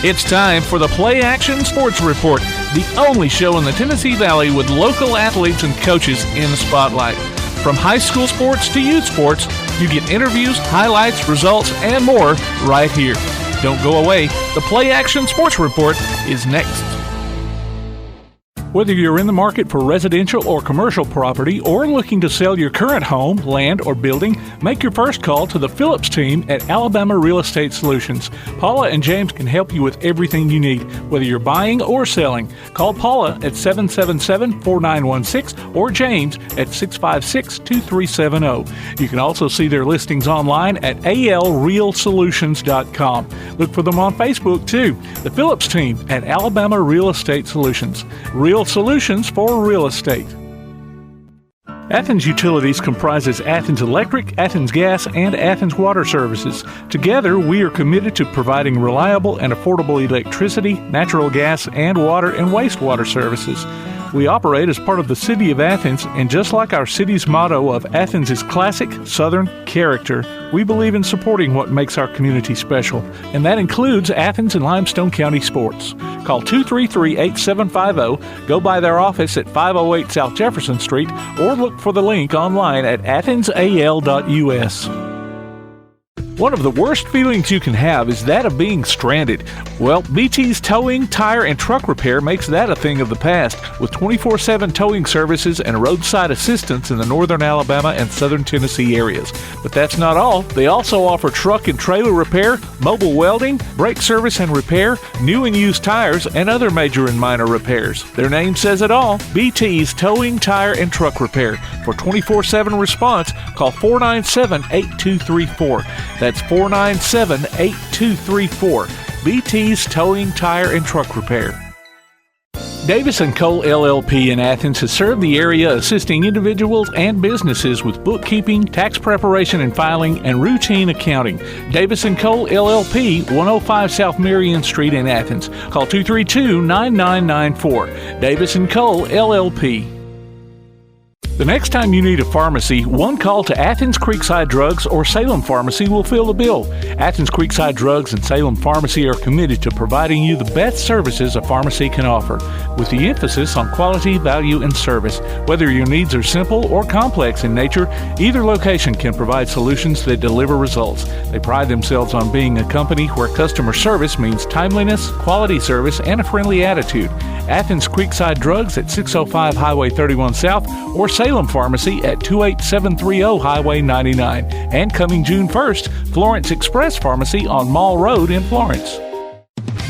It's time for the PlayAction Sports Report, the only show in the Tennessee Valley with local athletes and coaches in the spotlight. From high school sports to youth sports, you get interviews, highlights, results, and more right here. Don't go away. The PlayAction Sports Report is next. Whether you're in the market for residential or commercial property or looking to sell your current home, land, or building, make your first call to the Phillips team at Alabama Real Estate Solutions. Paula and James can help you with everything you need, whether you're buying or selling. Call Paula at 777-4916 or James at 656-2370. You can also see their listings online at alrealsolutions.com. Look for them on Facebook, too. The Phillips team at Alabama Real Estate Solutions. Real solutions for real estate. Athens Utilities comprises Athens Electric, Athens Gas, and Athens Water Services. Together, we are committed to providing reliable and affordable electricity, natural gas, and water and wastewater services. We operate as part of the City of Athens, and just like our city's motto of Athens is classic, Southern character, we believe in supporting what makes our community special, and that includes Athens and Limestone County sports. Call 233-8750, go by their office at 508 South Jefferson Street, or look for the link online at athensal.us. One of the worst feelings you can have is that of being stranded. Well, BT's Towing, Tire, and Truck Repair makes that a thing of the past, with 24/7 towing services and roadside assistance in the northern Alabama and southern Tennessee areas. But that's not all. They also offer truck and trailer repair, mobile welding, brake service and repair, new and used tires, and other major and minor repairs. Their name says it all, BT's Towing, Tire, and Truck Repair. For 24/7 response, call 497-8234. That's 497-8234. BT's Towing, Tire, and Truck Repair. Davis & Cole LLP in Athens has served the area assisting individuals and businesses with bookkeeping, tax preparation and filing, and routine accounting. Davis & Cole LLP, 105 South Marion Street in Athens. Call 232-9994. Davis & Cole LLP. The next time you need a pharmacy, one call to Athens Creekside Drugs or Salem Pharmacy will fill the bill. Athens Creekside Drugs and Salem Pharmacy are committed to providing you the best services a pharmacy can offer, with the emphasis on quality, value, and service. Whether your needs are simple or complex in nature, either location can provide solutions that deliver results. They pride themselves on being a company where customer service means timeliness, quality service, and a friendly attitude. Athens Creekside Drugs at 605 Highway 31 South or Salem Pharmacy at 28730 Highway 99. And coming June 1st, Florence Express Pharmacy on Mall Road in Florence.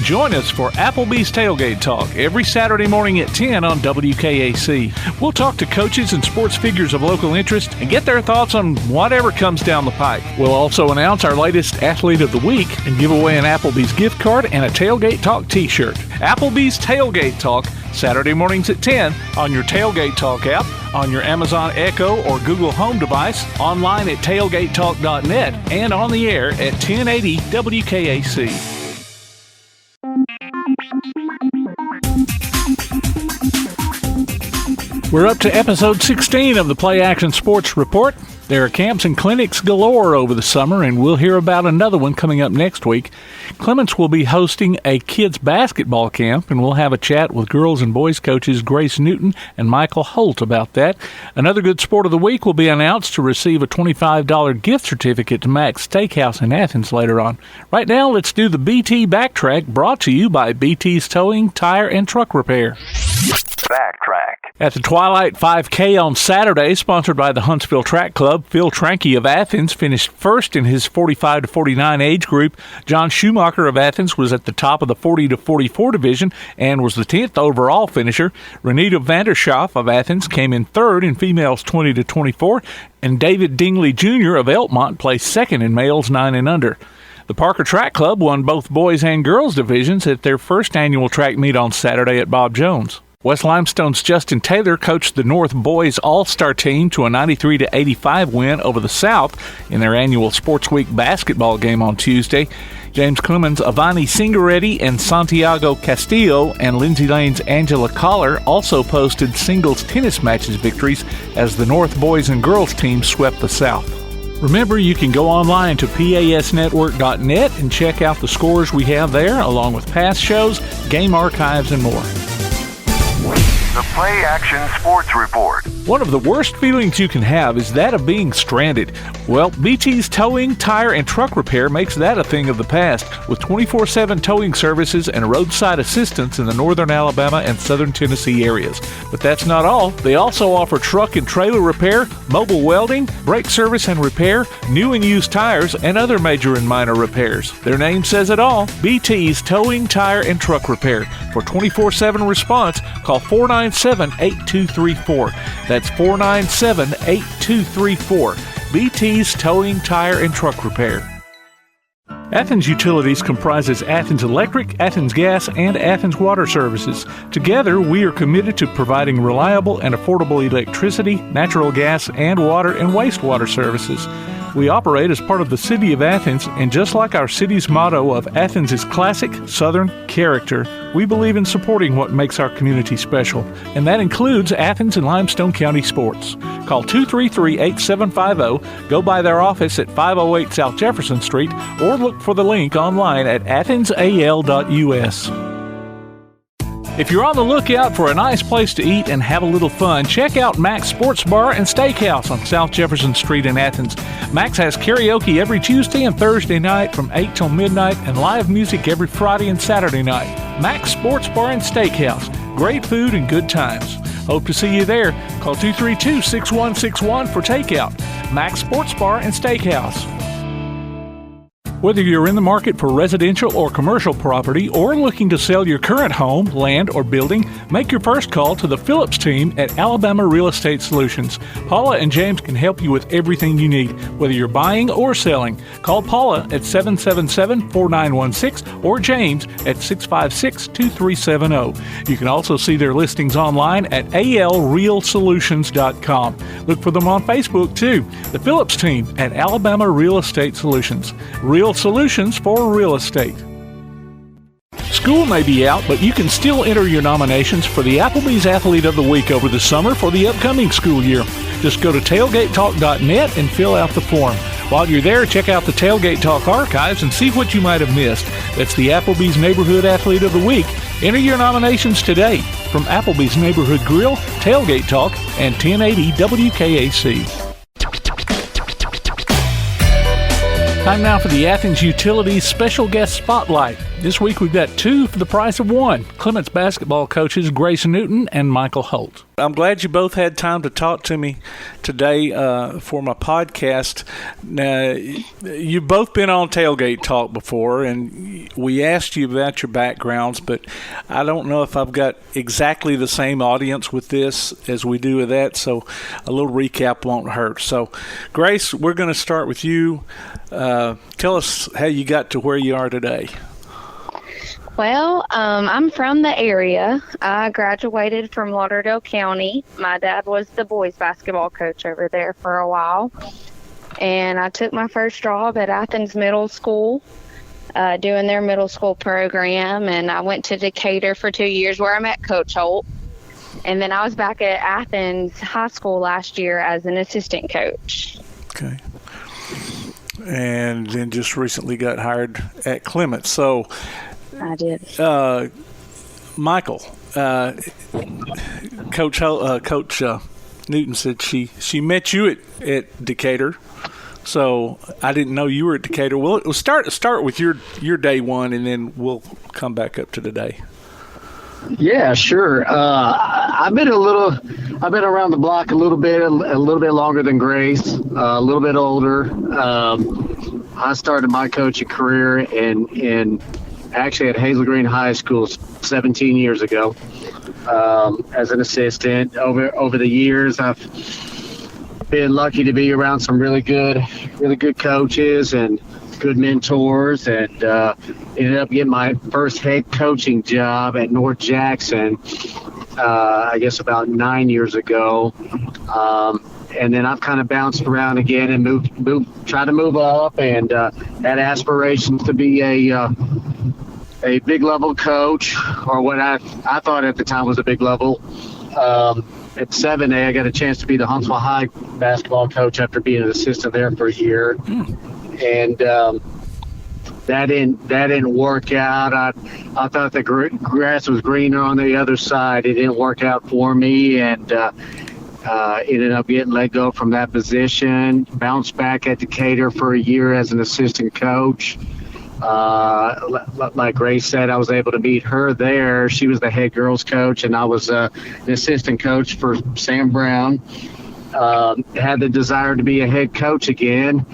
Join us for Applebee's Tailgate Talk every Saturday morning at 10 on WKAC. We'll talk to coaches and sports figures of local interest and get their thoughts on whatever comes down the pike. We'll also announce our latest Athlete of the Week and give away an Applebee's gift card and a Tailgate Talk t-shirt. Applebee's Tailgate Talk, Saturday mornings at 10 on your Tailgate Talk app, on your Amazon Echo or Google Home device, online at tailgatetalk.net, and on the air at 1080 WKAC. We're up to episode 16 of the PlayAction Sports Report. There are camps and clinics galore over the summer, and we'll hear about another one coming up next week. Clements will be hosting a kids' basketball camp, and we'll have a chat with girls and boys coaches Grace Newton and Michael Holt about that. Another good sport of the week will be announced to receive a $25 gift certificate to Max Steakhouse in Athens later on. Right now, let's do the BT Backtrack, brought to you by BT's Towing, Tire, and Truck Repair. Backtrack. At the Twilight 5K on Saturday, sponsored by the Huntsville Track Club, Phil Tranke of Athens finished first in his 45 to 49 age group. John Schumacher of Athens was at the top of the 40 to 44 division and was the 10th overall finisher. Renita Vanderschaff of Athens came in third in females 20 to 24, and David Dingley Jr. of Elkmont placed second in males 9 and under. The Parker Track Club won both boys and girls divisions at their first annual track meet on Saturday at Bob Jones. West Limestone's Justin Taylor coached the North Boys All-Star team to a 93-85 win over the South in their annual Sports Week basketball game on Tuesday. James Clements, Avani Singaretti, and Santiago Castillo and Lindsay Lane's Angela Collar also posted singles tennis matches victories as the North Boys and Girls teams swept the South. Remember, you can go online to pasnetwork.net and check out the scores we have there, along with past shows, game archives, and more. The PlayAction Sports Report. One of the worst feelings you can have is that of being stranded. Well, BT's towing, tire, and truck repair makes that a thing of the past, with 24/7 towing services and roadside assistance in the northern Alabama and southern Tennessee areas. But that's not all. They also offer truck and trailer repair, mobile welding, brake service and repair, new and used tires, and other major and minor repairs. Their name says it all: BT's Towing, Tire, and Truck Repair. For 24/7 response, call 497-8234. That's 497-8234. BT's Towing, Tire, and Truck Repair. Athens Utilities comprises Athens Electric, Athens Gas, and Athens Water Services. Together, we are committed to providing reliable and affordable electricity, natural gas, and water and wastewater services. We operate as part of the City of Athens, and just like our city's motto of Athens is classic Southern character, we believe in supporting what makes our community special, and that includes Athens and Limestone County sports. Call 233-8750, go by their office at 508 South Jefferson Street, or look for the link online at athensal.us. If you're on the lookout for a nice place to eat and have a little fun, check out Mac's Sports Bar and Steakhouse on South Jefferson Street in Athens. Mac's has karaoke every Tuesday and Thursday night from 8 till midnight and live music every Friday and Saturday night. Mac's Sports Bar and Steakhouse. Great food and good times. Hope to see you there. Call 232-6161 for takeout. Mac's Sports Bar and Steakhouse. Whether you're in the market for residential or commercial property or looking to sell your current home, land, or building, make your first call to the Phillips team at Alabama Real Estate Solutions. Paula and James can help you with everything you need, whether you're buying or selling. Call Paula at 777-4916 or James at 656-2370. You can also see their listings online at alrealsolutions.com. Look for them on Facebook too. The Phillips team at Alabama Real Estate Solutions. Real solutions for real estate. School may be out, but you can still enter your nominations for the Applebee's Athlete of the Week over the summer for the upcoming school year. Just go to tailgatetalk.net and fill out the form. While you're there, check out the Tailgate Talk archives and see what you might have missed. That's the Applebee's Neighborhood Athlete of the Week. Enter your nominations today from Applebee's Neighborhood Grill, Tailgate Talk, and 1080 WKAC. Time now for the Athens Utilities Special Guest Spotlight. This week we've got two for the price of one. Clements basketball coaches Grace Newton and Michael Holt. I'm glad you both had time to talk to me today for my podcast. Now, you've both been on Tailgate Talk before, and we asked you about your backgrounds, but I don't know if I've got exactly the same audience with this as we do with that, so a little recap won't hurt. So, Grace, we're going to start with you. Tell us how you got to where you are today. Well, I'm from the area. I graduated from Lauderdale County. My dad was the boys basketball coach over there for a while. And I took my first job at Athens Middle School, doing their middle school program. And I went to Decatur for 2 years where I met Coach Holt. And then I was back at Athens High School last year as an assistant coach. Okay. And then just recently got hired at Clements. So I did. Michael, Coach Newton said she met you at Decatur. So I didn't know you were at Decatur. Well, we'll start with your day one, and then we'll come back up to today. Yeah, sure. I've been around the block a little bit longer than Grace, a little bit older. I started my coaching career in actually at Hazel Green High School 17 years ago as an assistant. Over the years, I've been lucky to be around some really good coaches and good mentors, and ended up getting my first head coaching job at North Jackson, I guess about 9 years ago. And then I've kind of bounced around again and tried to move up, and had aspirations to be a big level coach, or what I thought at the time was a big level At 7A, I got a chance to be the Huntsville High basketball coach after being an assistant there for a year. And that didn't work out. I thought the grass was greener on the other side. It didn't work out for me, and ended up getting let go from that position. Bounced back at Decatur for a year as an assistant coach. Like Grace said, I was able to meet her there. She was the head girls coach, and I was an assistant coach for Sam Brown. Had the desire to be a head coach again.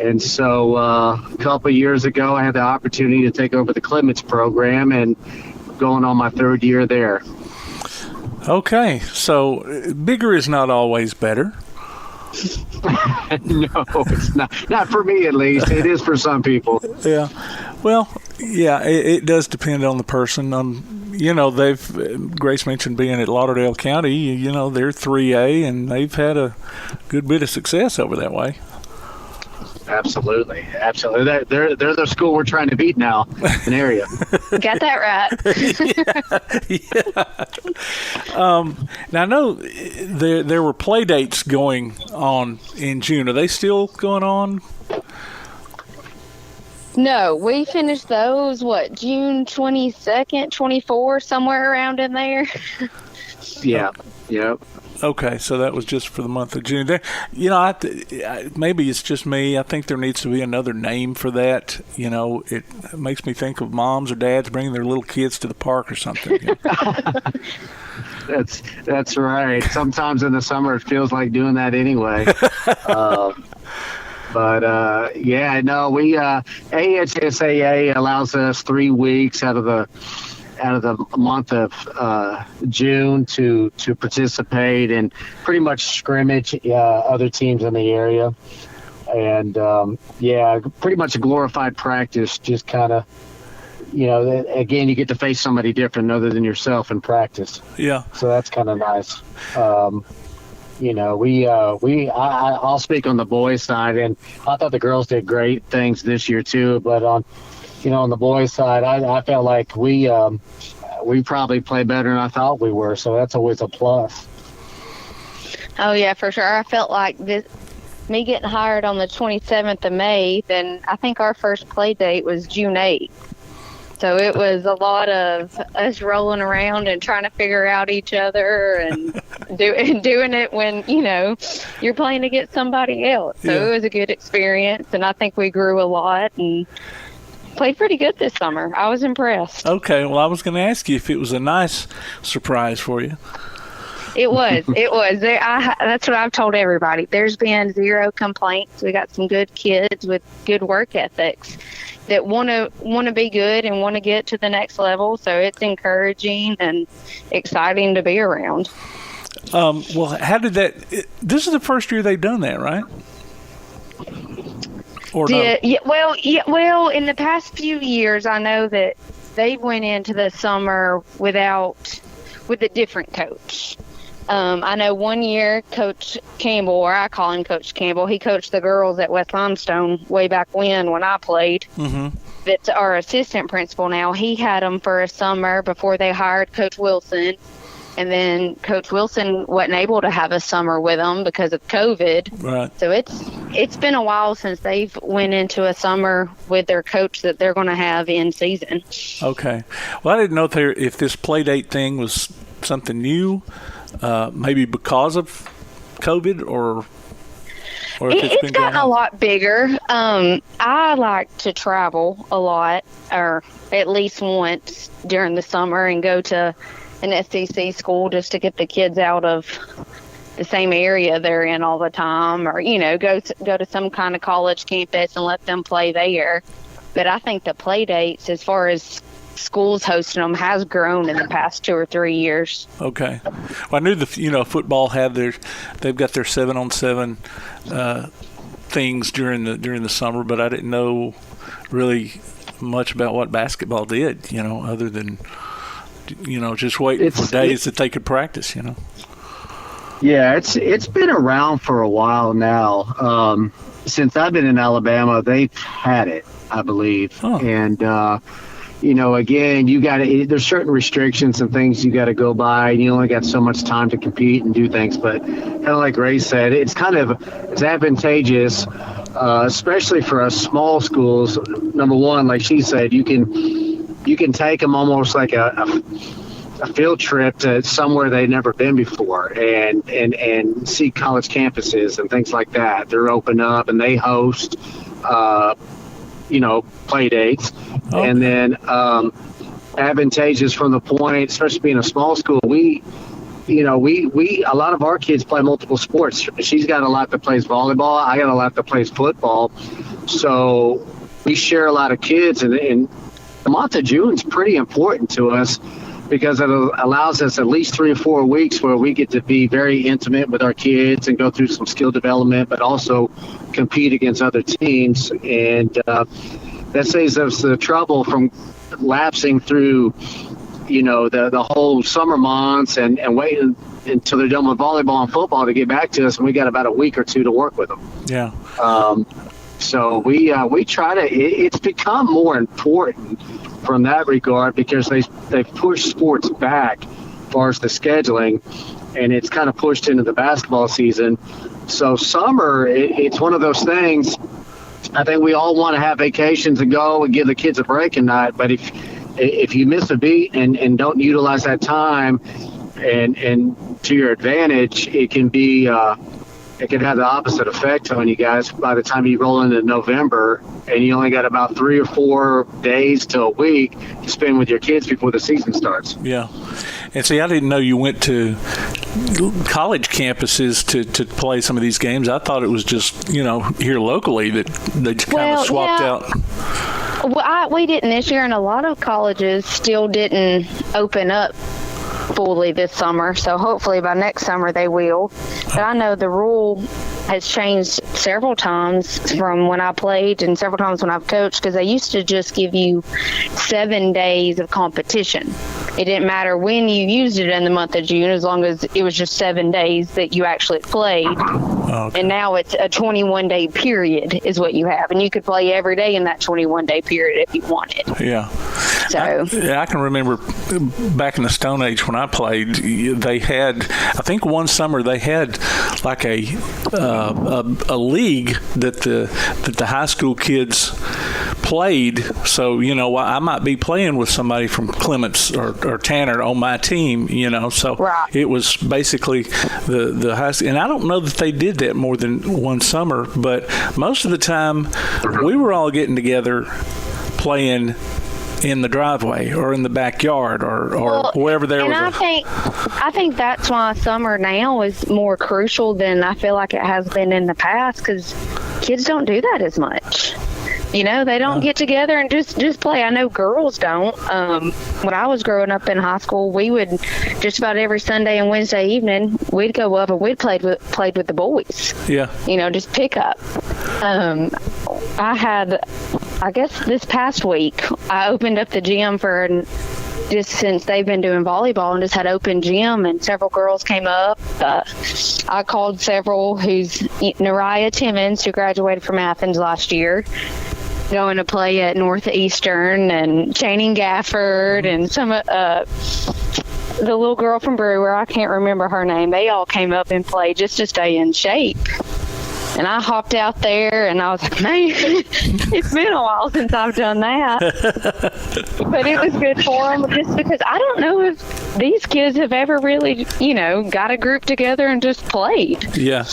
And so a couple of years ago, I had the opportunity to take over the Clements program and going on my third year there. Okay, so bigger is not always better. No, it's not. Not for me, at least. It is for some people. Yeah. Well, yeah, it does depend on the person. Grace mentioned being at Lauderdale County. They're 3A, and they've had a good bit of success over that way. Absolutely. They're the school we're trying to beat now, an area. Got that right. Yeah. Now I know there were play dates going on in June. Are they still going on? No, we finished those, June 22nd, 24th, somewhere around in there. Yeah. Yep. Okay, so that was just for the month of June. Maybe it's just me. I think there needs to be another name for that. It makes me think of moms or dads bringing their little kids to the park or something. That's right. Sometimes in the summer it feels like doing that anyway. AHSAA allows us 3 weeks out of the month of June to participate and pretty much scrimmage other teams in the area. And, pretty much a glorified practice, just kind of, again, you get to face somebody different other than yourself in practice. Yeah. So that's kind of nice. I'll speak on the boys' side, and I thought the girls did great things this year too, but on the boys' side, I felt like we probably played better than I thought we were, so that's always a plus. Oh, yeah, for sure. I felt like me getting hired on the 27th of May, then I think our first play date was June 8th. So it was a lot of us rolling around and trying to figure out each other and doing it when, you're playing against somebody else. So It was a good experience, and I think we grew a lot and played pretty good this summer. I was impressed. Okay, well, I was going to ask you if it was a nice surprise for you. It was. That's what I've told everybody. There's been zero complaints. We got some good kids with good work ethics that want to be good and want to get to the next level. So it's encouraging and exciting to be around. Well, how did that? This is the first year they've done that, right? Or no? Well, in the past few years, I know that they went into the summer with a different coach. I know one year Coach Campbell, or I call him Coach Campbell, he coached the girls at West Limestone way back when I played. Mm-hmm. That's our assistant principal now. He had them for a summer before they hired Coach Wilson. And then Coach Wilson wasn't able to have a summer with them because of COVID. Right. So it's been a while since they've went into a summer with their coach that they're going to have in season. Okay. Well, I didn't know if this play date thing was something new, maybe because of COVID or if it's gotten a lot bigger. I like to travel a lot, or at least once during the summer, and go to an SEC school just to get the kids out of the same area they're in all the time, or go to some kind of college campus and let them play there. But I think the play dates, as far as schools hosting them, has grown in the past 2 or 3 years. Okay. Well, I knew football they've got their 7-on-7 things during the summer, but I didn't know really much about what basketball did, other than just waiting for days that they could practice, Yeah, it's been around for a while now. Since I've been in Alabama, they've had it, I believe. Oh. And again, there's certain restrictions and things you got to go by, and you only got so much time to compete and do things. But kind of like Ray said, it's advantageous, especially for us small schools. Number one, like she said, you can take them almost like a field trip to somewhere they've never been before, and see college campuses and things like that. They're open up and they host, play dates. Okay. And then advantageous from the point, especially being a small school, we a lot of our kids play multiple sports. She's got a lot that plays volleyball. I got a lot that plays football. So we share a lot of kids, and the month of June is pretty important to us because it allows us at least 3 or 4 weeks where we get to be very intimate with our kids and go through some skill development, but also compete against other teams. And that saves us the trouble from lapsing through, the whole summer months and waiting until they're done with volleyball and football to get back to us, and we got about a week or two to work with them. Yeah. So we try to. It's become more important from that regard because they've pushed sports back as far as the scheduling, and it's kind of pushed into the basketball season. So summer, it's one of those things. I think we all want to have vacations and go and give the kids a break and not. But if you miss a beat and don't utilize that time and to your advantage, it can be it can have the opposite effect on you guys by the time you roll into November and you only got about 3 or 4 days to a week to spend with your kids before the season starts. Yeah. And see, I didn't know you went to college campuses to play some of these games. I thought it was just, here locally that they kind of swapped out. Well, we didn't this year, and a lot of colleges still didn't open up fully this summer, so hopefully by next summer they will. But I know the rule has changed several times from when I played and several times when I've coached, because they used to just give you 7 days of competition. It didn't matter when you used it in the month of June, as long as it was just 7 days that you actually played. Okay. And now it's a 21-day period is what you have, and you could play every day in that 21-day period if you wanted. Yeah. So I can remember back in the Stone Age when I played, they had, I think one summer they had like a league that the high school kids played. So, I might be playing with somebody from Clements or Tanner on my team, so right. It was basically the high school. And I don't know that they did that more than one summer, but most of the time we were all getting together playing in the driveway or in the backyard or wherever there was. And I think that's why summer now is more crucial than I feel like it has been in the past, because kids don't do that as much. They don't get together and just play. I know girls don't. When I was growing up in high school, we would just about every Sunday and Wednesday evening, we'd go up and we'd played with the boys. Yeah. Just pick up. I guess this past week, I opened up the gym just since they've been doing volleyball, and just had open gym, and several girls came up. I called several Nariah Timmons, who graduated from Athens last year, going to play at Northeastern, and Channing Gafford, and some the little girl from Brewer, I can't remember her name. They all came up and played just to stay in shape. And I hopped out there, and I was like, man, it's been a while since I've done that. But it was good for them, just because I don't know if these kids have ever really, got a group together and just played. Yeah.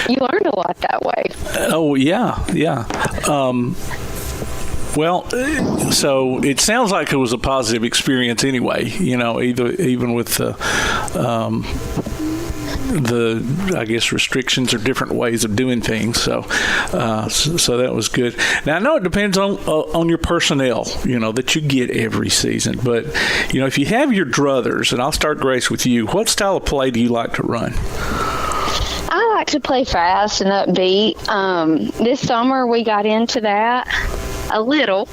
You learned a lot that way. Oh, yeah. Well, so it sounds like it was a positive experience anyway, even with the I guess restrictions or different ways of doing things, so that was good. Now I know it depends on your personnel, that you get every season, but if you have your druthers, and I'll start, Grace, with you, what style of play do you like to run? I like to play fast and upbeat. This summer we got into that a little.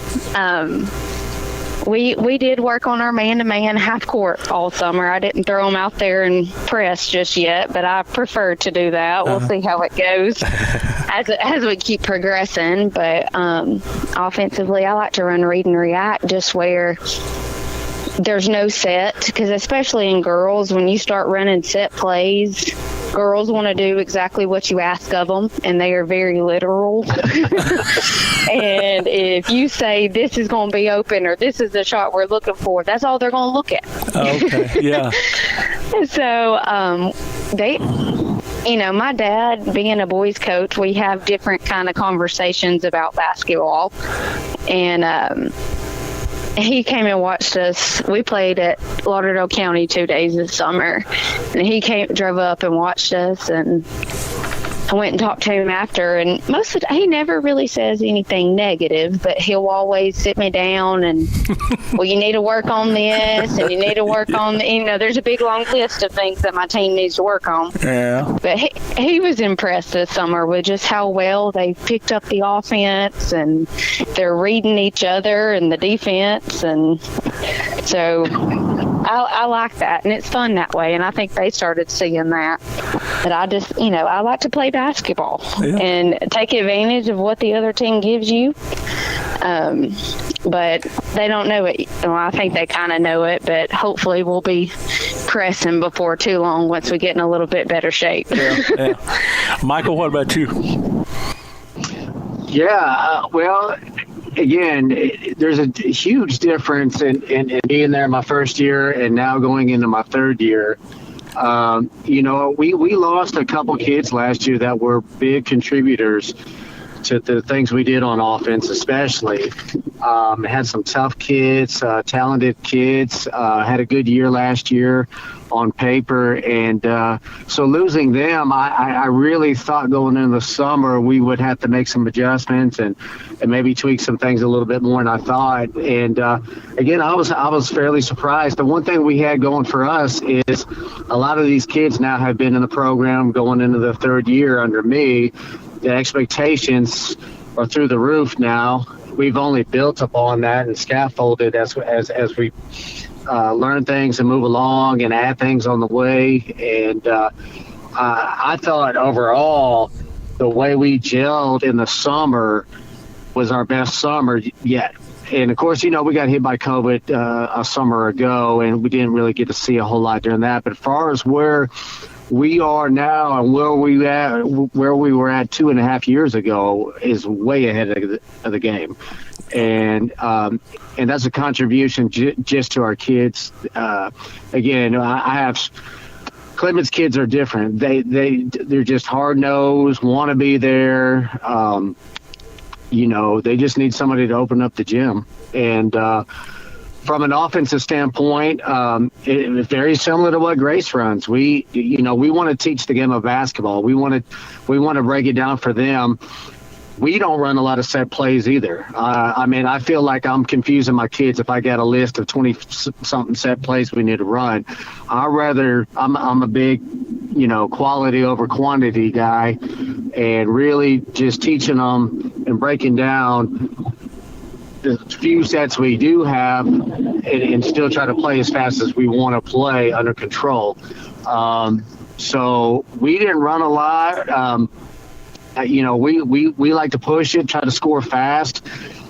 we did work on our man-to-man half court all summer. I didn't throw them out there and press just yet, but I prefer to do that. We'll see how it goes as we keep progressing. But offensively, I like to run read and react, just where there's no set, because especially in girls, when you start running set plays, girls want to do exactly what you ask of them, and they are very literal. And if you say this is going to be open or this is the shot we're looking for, that's all they're going to look at. Okay, yeah. So my dad, being a boys coach, we have different kind of conversations about basketball. And he came and watched us. We played at Lauderdale County 2 days this summer, and he drove up and watched us, and I went and talked to him after, and most of the time, he never really says anything negative, but he'll always sit me down and, well, you need to work on this, and you need to work on, there's a big long list of things that my team needs to work on. Yeah. But he was impressed this summer with just how well they picked up the offense, and they're reading each other and the defense, and so I like that, and it's fun that way, and I think they started seeing that. But I just, I like to play basketball and take advantage of what the other team gives you. But they don't know it. Well, I think they kind of know it, but hopefully we'll be pressing before too long once we get in a little bit better shape. Yeah. Michael, what about you? Yeah, well, again, there's a huge difference in being there my first year and now going into my third year. We lost a couple kids last year that were big contributors to the things we did on offense, especially. Had some tough kids, talented kids, had a good year last year on paper. And so losing them, I really thought going into the summer we would have to make some adjustments and maybe tweak some things a little bit more than I thought. And again, I was fairly surprised. The one thing we had going for us is a lot of these kids now have been in the program going into the third year under me. The expectations are through the roof now. We've only built upon that and scaffolded as we learn things and move along and add things on the way. And I thought overall the way we gelled in the summer was our best summer yet. And, of course, we got hit by COVID a summer ago, and we didn't really get to see a whole lot during that. But as far as where we are now and where we were at 2.5 years ago is way ahead of the game. And that's a contribution just to our kids. Again, I have Clements kids are different. They're just hard-nosed, want to be there. They just need somebody to open up the gym. And from an offensive standpoint, it's very similar to what Grace runs. We want to teach the game of basketball. We want to break it down for them. We don't run a lot of set plays either. I feel like I'm confusing my kids if I got a list of 20-something set plays we need to run. I'm a big, quality over quantity guy, and really just teaching them and breaking down the few sets we do have and still try to play as fast as we want to play under control. So we didn't run a lot. We like to push it, try to score fast.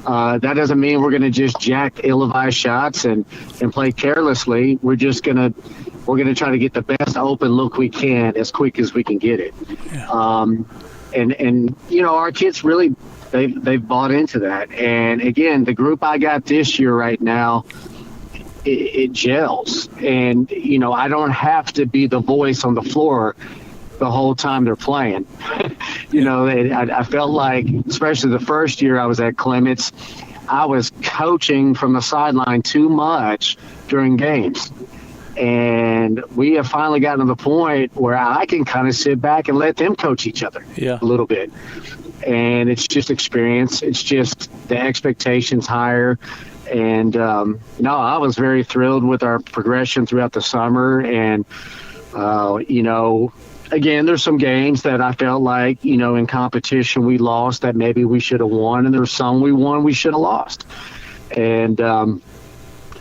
That doesn't mean we're going to just jack ill-advised shots and play carelessly. We're going to try to get the best open look we can as quick as we can get it. Yeah. Our kids really they've bought into that. And again, the group I got this year right now, it gels. And I don't have to be the voice on the floor the whole time they're playing. I felt like, especially the first year I was at Clements, I was coaching from the sideline too much during games. And we have finally gotten to the point where I can kind of sit back and let them coach each other a little bit. And it's just experience. It's just the expectations higher. And, I was very thrilled with our progression throughout the summer. And, again, there's some games that I felt like, in competition we lost that maybe we should have won. And there's some we won we should have lost. And,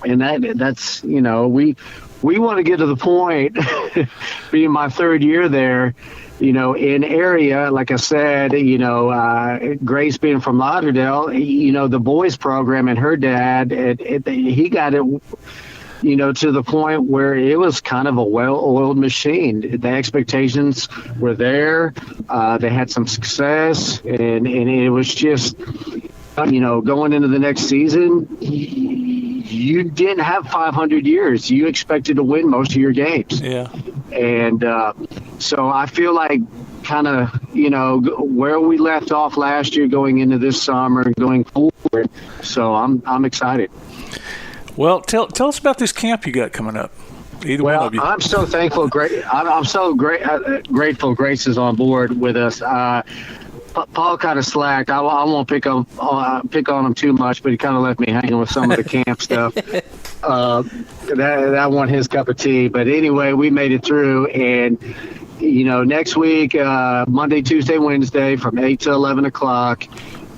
And that's, we want to get to the point, being my third year there, in area, like I said, Grace being from Lauderdale, the boys program and her dad, he got it, to the point where it was kind of a well-oiled machine. The expectations were there. They had some success, and it was just, going into the next season, you didn't have 500 years. You expected to win most of your games. Yeah. And so I feel like kind of, where we left off last year going into this summer and going forward. So I'm excited. Well, tell us about this camp you got coming up. Either one of you. I'm so thankful. I'm so grateful Grace is on board with us. Paul kind of slacked. I won't pick on him too much, but he kind of left me hanging with some of the camp stuff. That wasn't his cup of tea. But anyway, we made it through. And, next week, Monday, Tuesday, Wednesday, from 8 to 11 o'clock,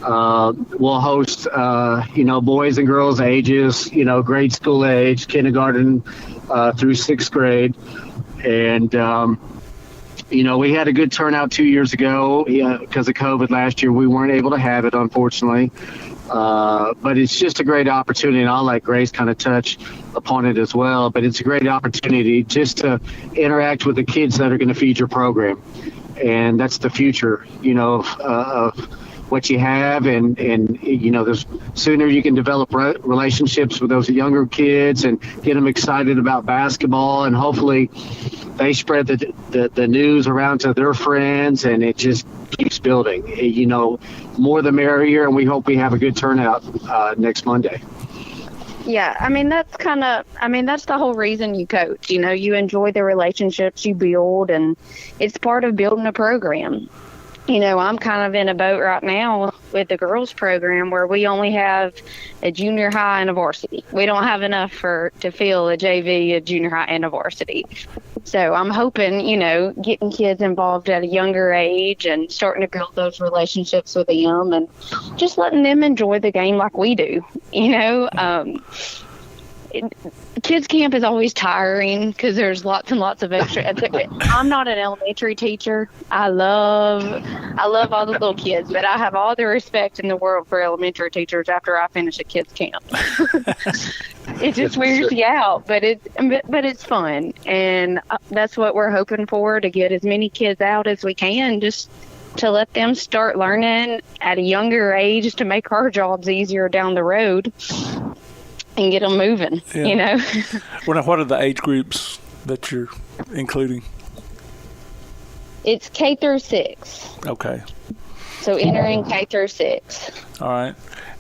we'll host, boys and girls ages, grade school age, kindergarten through sixth grade. And, we had a good turnout 2 years ago because of COVID last year. We weren't able to have it, unfortunately. But it's just a great opportunity, and I'll let Grace kind of touch upon it as well. But it's a great opportunity just to interact with the kids that are going to feed your program. And that's the future, of what you have, and the sooner you can develop relationships with those younger kids and get them excited about basketball, and hopefully they spread the news around to their friends, and it just keeps building. More the merrier, and we hope we have a good turnout next Monday. Yeah, that's the whole reason you coach. You enjoy the relationships you build, and it's part of building a program. I'm kind of in a boat right now with the girls program where we only have a junior high and a varsity. We don't have enough to fill a JV, a junior high, and a varsity. So I'm hoping, getting kids involved at a younger age and starting to build those relationships with them and just letting them enjoy the game like we do. Kids camp is always tiring because there's lots and lots of extra. I'm not an elementary teacher. I love all the little kids, but I have all the respect in the world for elementary teachers after I finish a kids camp. It just wears you out, but it's fun, and that's what we're hoping for, to get as many kids out as we can, just to let them start learning at a younger age to make our jobs easier down the road. And get them moving, Well, what are the age groups that you're including? It's K through 6. Okay. So entering K through 6. All right.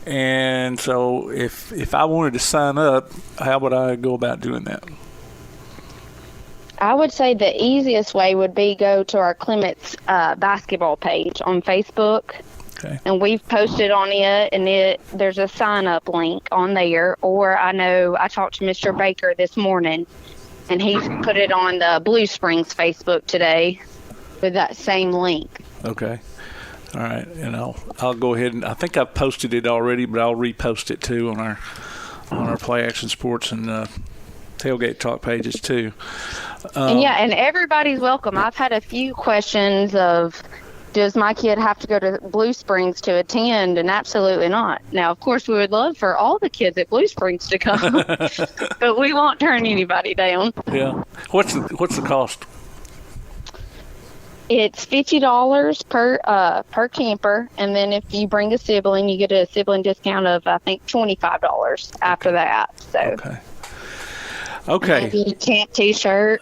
And so if I wanted to sign up, how would I go about doing that? I would say the easiest way would be go to our Clements basketball page on Facebook. Okay. And we've posted on it, and there's a sign-up link on there. Or I know I talked to Mr. Baker this morning, and he put it on the Blue Springs Facebook today with that same link. Okay. All right. And I'll go ahead, and I think I've posted it already, but I'll repost it too on our PlayAction Sports and Tailgate Talk pages too. And everybody's welcome. I've had a few questions of, does my kid have to go to Blue Springs to attend? And absolutely not. Now, of course, we would love for all the kids at Blue Springs to come, but we won't turn anybody down. Yeah. What's the cost? It's $50 per camper, and then if you bring a sibling, you get a sibling discount of, I think, $25 after that. So. Okay. Maybe a camp T-shirt.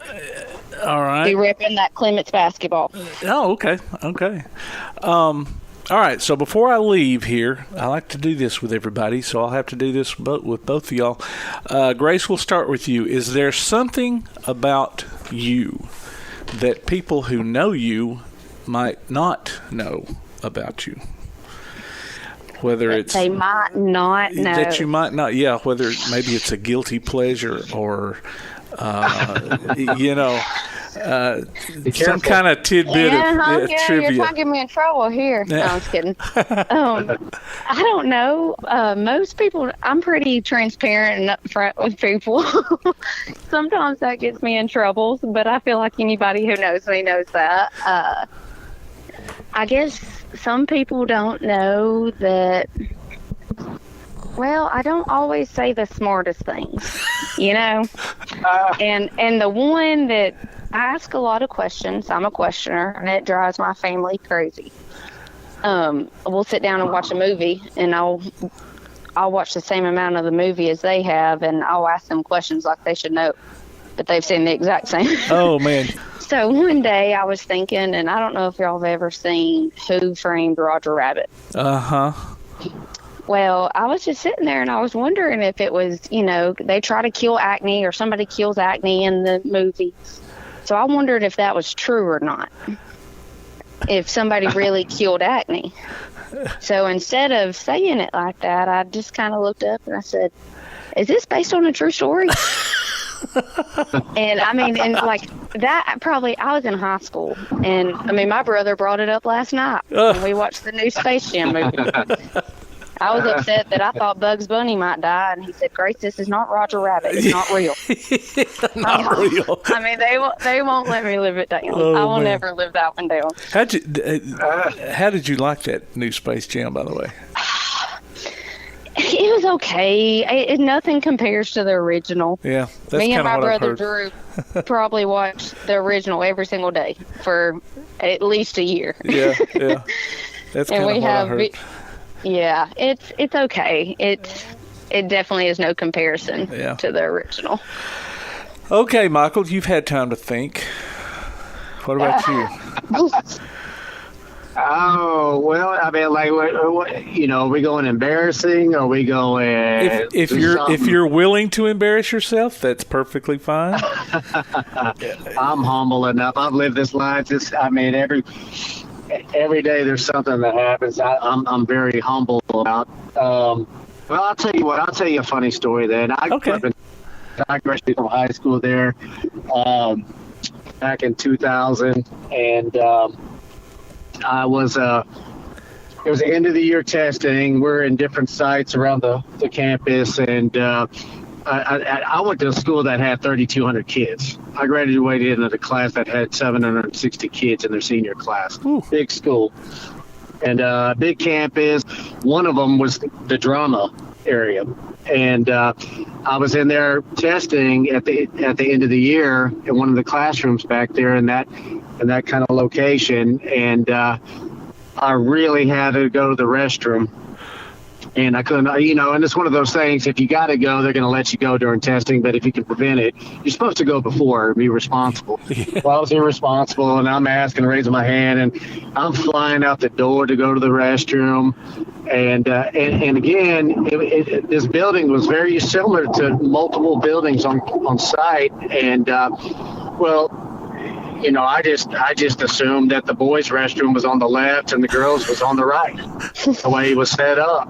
All right. Be ripping that Clements basketball. Oh, okay. All right. So before I leave here, I like to do this with everybody, so I'll have to do this with both of y'all. Grace, we'll start with you. Is there something about you that people who know you might not know about you? Whether it's they might not know. That you might not, yeah, whether maybe it's a guilty pleasure or, some kind of tidbit of trivia. You're trying to get me in trouble here. No, I'm just kidding. I don't know. Most people, I'm pretty transparent and upfront with people. Sometimes that gets me in trouble, but I feel like anybody who knows me knows that. I guess some people don't know that. Well, I don't always say the smartest things, you know. And the one that I ask a lot of questions. I'm a questioner, and it drives my family crazy. We'll sit down and watch a movie, and I'll watch the same amount of the movie as they have, and I'll ask them questions like they should know, but they've seen the exact same. Oh man. So one day I was thinking, and I don't know if y'all have ever seen Who Framed Roger Rabbit. Uh-huh. Well, I was just sitting there and I was wondering if it was, you know, they try to kill acne or somebody kills acne in the movie. So I wondered if that was true or not. If somebody really killed acne. So instead of saying it like that, I just kind of looked up and I said, is this based on a true story? And I mean, and like that, probably I was in high school, and I mean, my brother brought it up last night when we watched the new Space Jam movie. I was upset that I thought Bugs Bunny might die, and he said, Grace, this is not Roger Rabbit. It's not real. Not real. I mean, they won't let me live it down. Oh, I will man. never live that one down. How did you like that new Space Jam, by the way? It was okay. Nothing compares to the original. Yeah, that's Me and my what I've brother heard. Drew probably watched the original every single day for at least a year. Yeah. That's kind of what I heard. Yeah, it's okay. It definitely is no comparison to the original. Okay, Michael, you've had time to think. What about you? Oh, well, I mean, like, what, you know, are we going embarrassing? Or are we going... If you're willing to embarrass yourself, that's perfectly fine. I'm humble enough. I've lived this life. I mean, every day there's something that happens. I'm very humble about. Well, I'll tell you what. I'll tell you a funny story then. I graduated from high school there back in 2000, and it was the end of the year testing. We're in different sites around the campus, and I went to a school that had 3,200 kids. I graduated into the class that had 760 kids in their senior class. Ooh. Big school. And big campus. One of them was the drama area. And I was in there testing at the end of the year in one of the classrooms back there in that kind of location. And I really had to go to the restroom. And I couldn't, you know, and it's one of those things, if you got to go, they're going to let you go during testing. But if you can prevent it, you're supposed to go before and be responsible. Yeah. Well, I was irresponsible, and I'm asking, raising my hand, and I'm flying out the door to go to the restroom. And again, this building was very similar to multiple buildings on site. And, well, you know, I just assumed that the boys' restroom was on the left and the girls' was on the right, the way it was set up.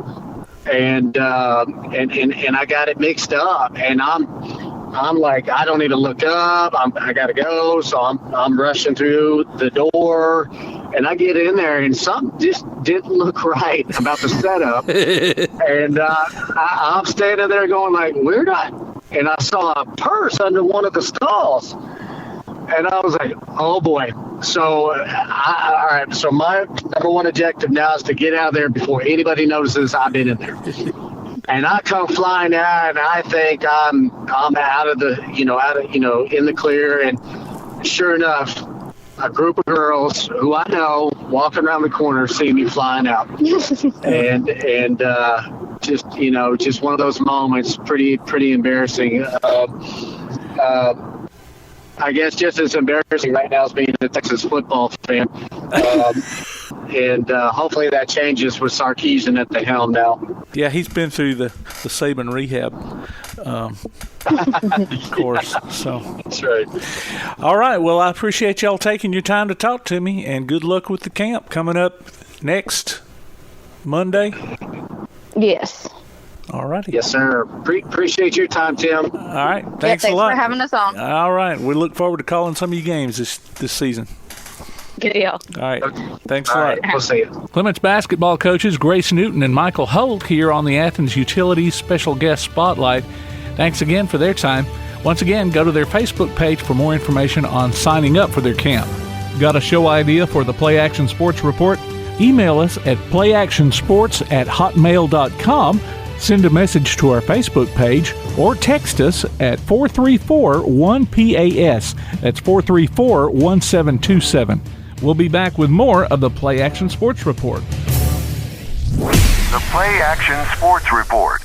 And I got it mixed up, and I'm like, I don't even look up. I gotta go, so I'm rushing through the door, and I get in there, and something just didn't look right about the setup. And I'm standing there going like, we're not. And I saw a purse under one of the stalls. And I was like, oh, boy. So, all right. So my number one objective now is to get out of there before anybody notices I've been in there. And I come flying out, and I think I'm out of the, in the clear. And sure enough, a group of girls who I know walking around the corner see me flying out. and just one of those moments, pretty embarrassing. I guess just as embarrassing right now as being a Texas football fan. And hopefully that changes with Sarkisian at the helm now. Yeah, he's been through the Saban rehab course. So. That's right. All right. Well, I appreciate y'all taking your time to talk to me, and good luck with the camp coming up next Monday. Yes. All righty. Yes, sir. Appreciate your time, Tim. All right. Thanks a lot. Thanks for having us on. All right. We look forward to calling some of your games this season. Good deal. All right. Thanks a All lot. right. We'll see you. Clements basketball coaches Grace Newton and Michael Holt here on the Athens Utilities Special Guest Spotlight. Thanks again for their time. Once again, go to their Facebook page for more information on signing up for their camp. Got a show idea for the Play Action Sports Report? Email us at playactionsports@hotmail.com, send a message to our Facebook page, or text us at 434-1PAS. That's 434-1727. We'll be back with more of the Play Action Sports Report. The Play Action Sports Report.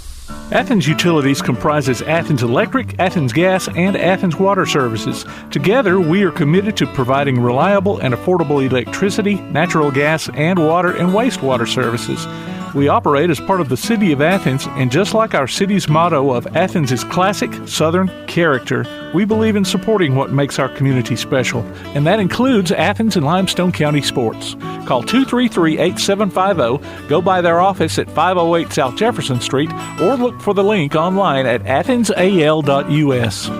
Athens Utilities comprises Athens Electric, Athens Gas, and Athens Water Services. Together, we are committed to providing reliable and affordable electricity, natural gas, and water and wastewater services. We operate as part of the City of Athens, and just like our city's motto of Athens is classic Southern character, we believe in supporting what makes our community special, and that includes Athens and Limestone County sports. Call 233-8750, go by their office at 508 South Jefferson Street, or look for the link online at athensal.us.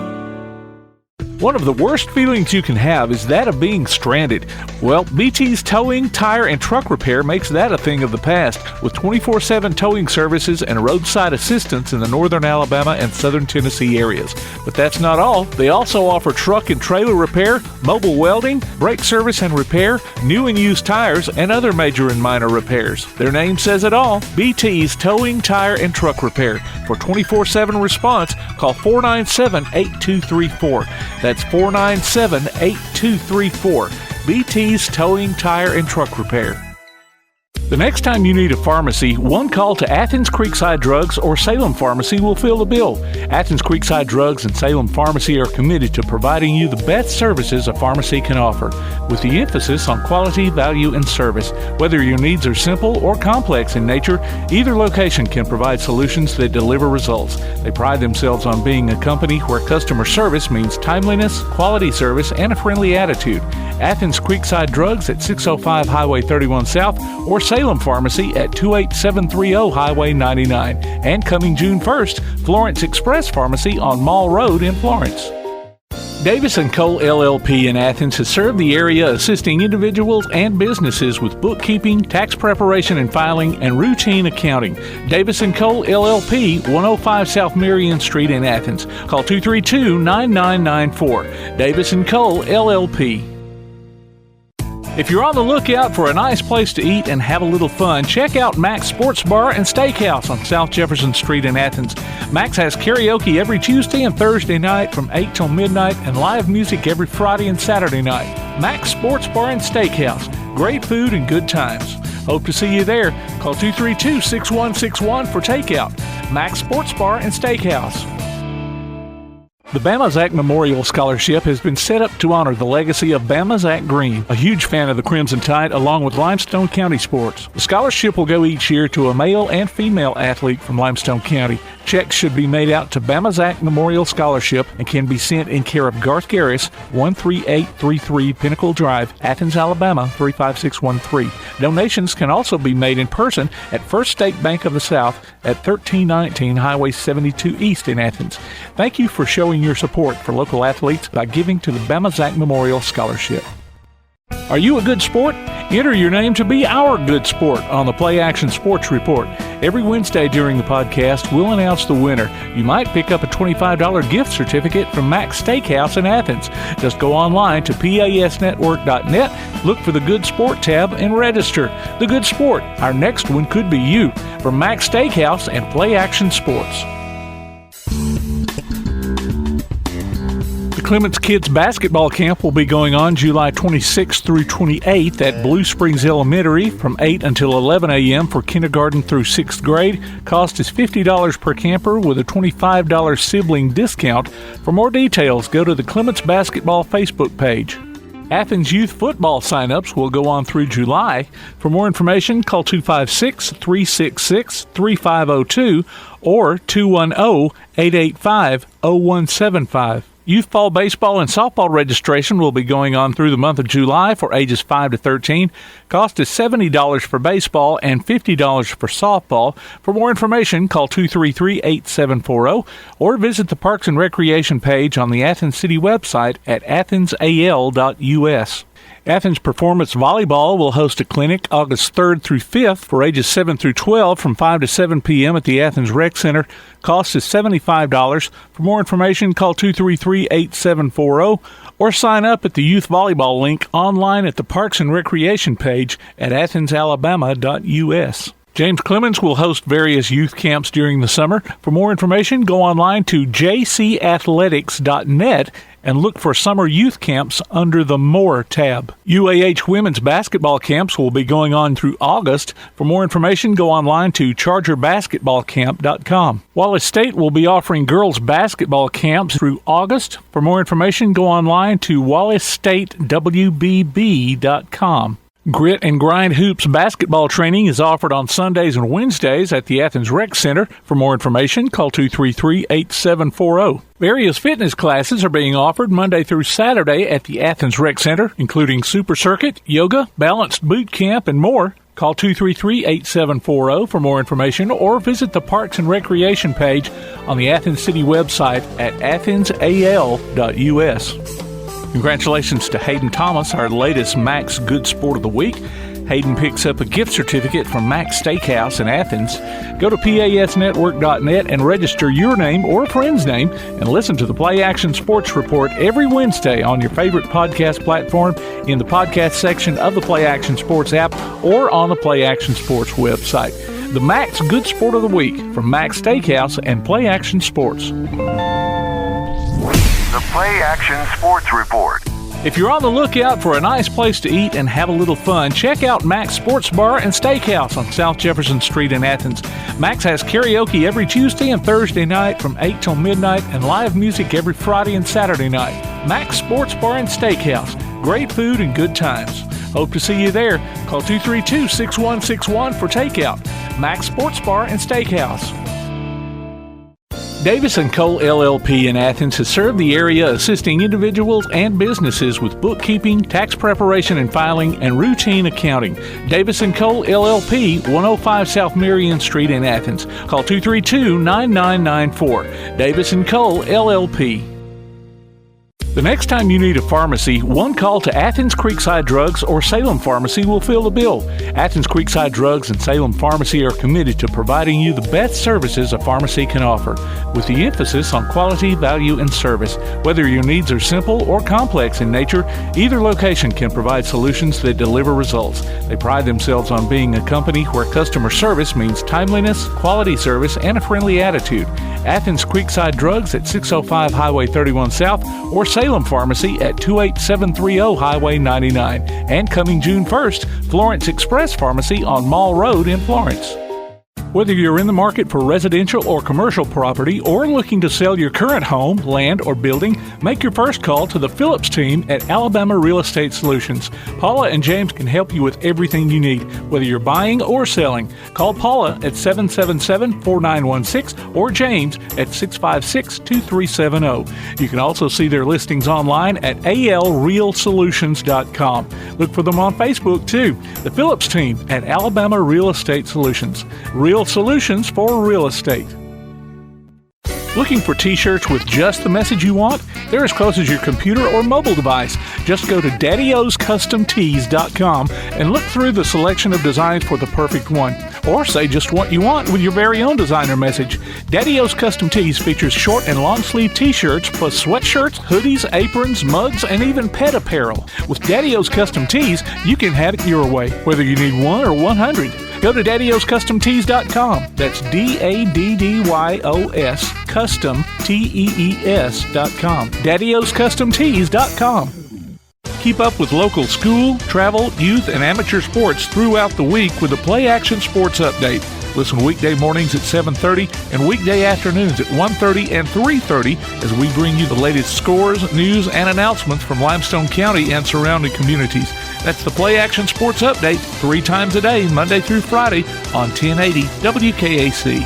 One of the worst feelings you can have is that of being stranded. Well, BT's Towing, Tire, and Truck Repair makes that a thing of the past, with 24/7 towing services and roadside assistance in the northern Alabama and southern Tennessee areas. But that's not all. They also offer truck and trailer repair, mobile welding, brake service and repair, new and used tires, and other major and minor repairs. Their name says it all, BT's Towing, Tire, and Truck Repair. For 24/7 response, call 497-8234. That's 497-8234. BT's Towing, Tire, and Truck Repair. The next time you need a pharmacy, one call to Athens Creekside Drugs or Salem Pharmacy will fill the bill. Athens Creekside Drugs and Salem Pharmacy are committed to providing you the best services a pharmacy can offer, with the emphasis on quality, value, and service. Whether your needs are simple or complex in nature, either location can provide solutions that deliver results. They pride themselves on being a company where customer service means timeliness, quality service, and a friendly attitude. Athens Creekside Drugs at 605 Highway 31 South or Salem Pharmacy at 28730 Highway 99. And coming June 1st, Florence Express Pharmacy on Mall Road in Florence. Davis & Cole LLP in Athens has served the area assisting individuals and businesses with bookkeeping, tax preparation and filing, and routine accounting. Davis & Cole LLP, 105 South Marion Street in Athens. Call 232-9994. Davis & Cole LLP. If you're on the lookout for a nice place to eat and have a little fun, check out Mac's Sports Bar and Steakhouse on South Jefferson Street in Athens. Mac's has karaoke every Tuesday and Thursday night from 8 till midnight and live music every Friday and Saturday night. Mac's Sports Bar and Steakhouse. Great food and good times. Hope to see you there. Call 232-6161 for takeout. Mac's Sports Bar and Steakhouse. The Bama Zach Memorial Scholarship has been set up to honor the legacy of Bama Zach Green, a huge fan of the Crimson Tide, along with Limestone County sports. The scholarship will go each year to a male and female athlete from Limestone County. Checks should be made out to Bama Zach Memorial Scholarship and can be sent in care of Garth Garris, 13833 Pinnacle Drive, Athens, Alabama, 35613. Donations can also be made in person at First State Bank of the South at 1319 Highway 72 East in Athens. Thank you for showing your support for local athletes by giving to the Bama Zach Memorial Scholarship. Are you a good sport? Enter your name to be our good sport on the Play Action Sports Report. Every Wednesday during the podcast, we'll announce the winner. You might pick up a $25 gift certificate from Mac's Steakhouse in Athens. Just go online to pasnetwork.net, look for the Good Sport tab, and register. The Good Sport. Our next one could be you. From Mac's Steakhouse and Play Action Sports. The Clements Kids Basketball Camp will be going on July 26th through 28th at Blue Springs Elementary from 8 until 11 a.m. for kindergarten through 6th grade. Cost is $50 per camper with a $25 sibling discount. For more details, go to the Clements Basketball Facebook page. Athens Youth Football signups will go on through July. For more information, call 256-366-3502 or 210-885-0175. Youth fall baseball and softball registration will be going on through the month of July for ages 5 to 13. Cost is $70 for baseball and $50 for softball. For more information, call 233-8740 or visit the Parks and Recreation page on the Athens City website at athensal.us. Athens Performance Volleyball will host a clinic August 3rd through 5th for ages 7 through 12 from 5 to 7 p.m. at the Athens Rec Center. Cost is $75. For more information, call 233-8740 or sign up at the Youth Volleyball link online at the Parks and Recreation page at athensalabama.us. James Clements will host various youth camps during the summer. For more information, go online to jcathletics.net and look for summer youth camps under the More tab. UAH women's basketball camps will be going on through August. For more information, go online to chargerbasketballcamp.com. Wallace State will be offering girls basketball camps through August. For more information, go online to wallacestatewbb.com. Grit and Grind Hoops basketball training is offered on Sundays and Wednesdays at the Athens Rec Center. For more information, call 233-8740. Various fitness classes are being offered Monday through Saturday at the Athens Rec Center, including Super Circuit, yoga, balanced boot camp, and more. Call 233-8740 for more information or visit the Parks and Recreation page on the Athens City website at athensal.us. Congratulations to Hayden Thomas, our latest Max Good Sport of the Week. Hayden picks up a gift certificate from Max Steakhouse in Athens. Go to pasnetwork.net and register your name or a friend's name and listen to the Play Action Sports Report every Wednesday on your favorite podcast platform, in the podcast section of the Play Action Sports app, or on the Play Action Sports website. The Max Good Sport of the Week from Max Steakhouse and Play Action Sports. The Play Action Sports Report. If you're on the lookout for a nice place to eat and have a little fun, check out Max Sports Bar and Steakhouse on South Jefferson Street in Athens. Max has karaoke every Tuesday and Thursday night from 8 till midnight and live music every Friday and Saturday night. Max Sports Bar and Steakhouse. Great food and good times. Hope to see you there. Call 232-6161 for takeout. Max Sports Bar and Steakhouse. Davis & Cole LLP in Athens has served the area assisting individuals and businesses with bookkeeping, tax preparation and filing, and routine accounting. Davis & Cole LLP, 105 South Marion Street in Athens. Call 232-9994. Davis & Cole LLP. The next time you need a pharmacy, one call to Athens Creekside Drugs or Salem Pharmacy will fill the bill. Athens Creekside Drugs and Salem Pharmacy are committed to providing you the best services a pharmacy can offer, with the emphasis on quality, value, and service. Whether your needs are simple or complex in nature, either location can provide solutions that deliver results. They pride themselves on being a company where customer service means timeliness, quality service, and a friendly attitude. Athens Creekside Drugs at 605 Highway 31 South or Salem Pharmacy at 28730 Highway 99. And coming June 1st, Florence Express Pharmacy on Mall Road in Florence. Whether you're in the market for residential or commercial property or looking to sell your current home, land, or building, make your first call to the Phillips team at Alabama Real Estate Solutions. Paula and James can help you with everything you need, whether you're buying or selling. Call Paula at 777-4916 or James at 656-2370. You can also see their listings online at alrealsolutions.com. Look for them on Facebook too. The Phillips team at Alabama Real Estate Solutions. Real solutions for real estate. Looking for t-shirts with just the message you want? They're as close as your computer or mobile device. Just go to daddyoscustomtees.com and look through the selection of designs for the perfect one. Or say just what you want with your very own designer message. Daddy O's Custom Tees features short and long sleeve t-shirts plus sweatshirts, hoodies, aprons, mugs, and even pet apparel. With Daddy O's Custom Tees, you can have it your way, whether you need 1 or 100. Go to daddyoscustomtees.com. That's DADDYOS Custom TEES.com. daddyoscustomtees.com. Keep up with local school, travel, youth, and amateur sports throughout the week with the Play Action Sports Update. Listen weekday mornings at 7:30 and weekday afternoons at 1:30 and 3:30 as we bring you the latest scores, news, and announcements from Limestone County and surrounding communities. That's the Play Action Sports Update 3 times a day, Monday through Friday on 1080 WKAC.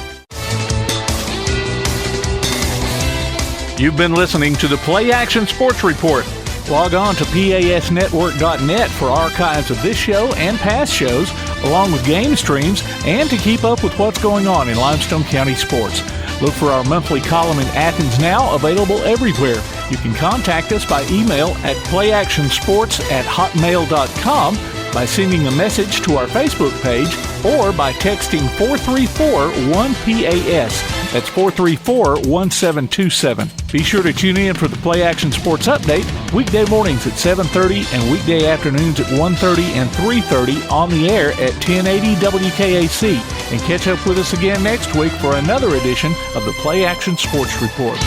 You've been listening to the Play Action Sports Report. Log on to PASnetwork.net for archives of this show and past shows, along with game streams, and to keep up with what's going on in Limestone County sports. Look for our monthly column in Athens Now, available everywhere. You can contact us by email at playactionsports@hotmail.com, by sending a message to our Facebook page, or by texting 434-1PAS. That's 434-1727. Be sure to tune in for the Play Action Sports Update, weekday mornings at 7:30 and weekday afternoons at 1:30 and 3:30 on the air at 1080 WKAC. And catch up with us again next week for another edition of the Play Action Sports Report.